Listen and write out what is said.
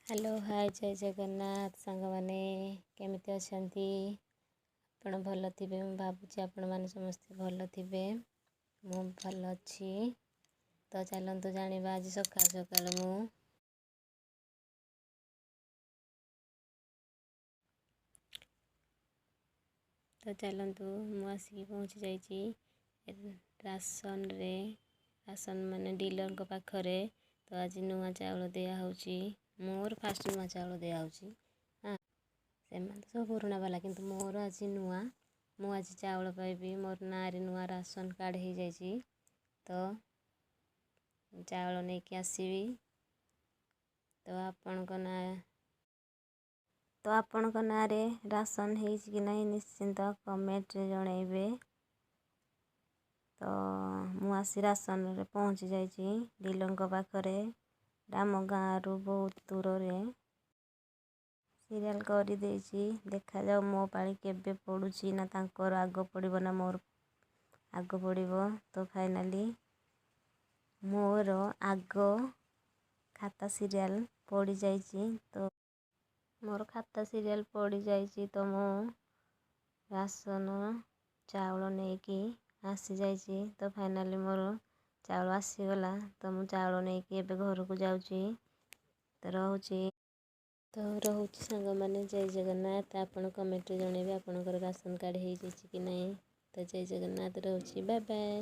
Hello hi जय जगन्नाथ सांगमाने केमिति अछंती आपण भल थिबे मु भाबुची आपण माने समस्त भल थिबे मु भल अछि। तो चलंतु जानिबा आज सकाळ सकाळ मु तो चलंतु मु आसी पहुँची जाइची राशन रे राशन माने डीलर को पाखरे। तो आज नुआ चाउल दिया होची मोर फास्ट नुआ चाउल दिया होची हाँ से तो सब पुराना वाला किंतु मोर आज नुआ मु आज चाउल पाइबी मोर ना रे नुआ राशन कार्ड हो जाइए। तो चाउल नहीं कि आसबि तो आपण को ना रे राशन है कि नहीं निश्चिंत कमेंट रे जणैबे। तो मु आसी राशन रे पहुँची जाइए डीलर को पाखरे आम गाँव रु बहुत दूर रे सीरियल कर देखा जाओ मो पाली केबे पड़ुची ना तांकर आग पड़िबो ना मोर आग पड़िबो। तो फाइनाली मोर आग खाता सीरियल पड़ जाइए। तो मोर खाता सीरियल पड़ जाइए तो मो राशन चाउल नहीं कि आसी जाइए। तो फाइनाली मोर चाउल आसीगला तो मु चाउल नहीं कि एबे घर को जाऊँगी। तो रोचे सांग मैंने जय जगन्नाथ आपण कमेंट जनइबे आपणकर राशन कार्ड हो कि नहीं। तो जय जगन्नाथ रोची बाय बाय।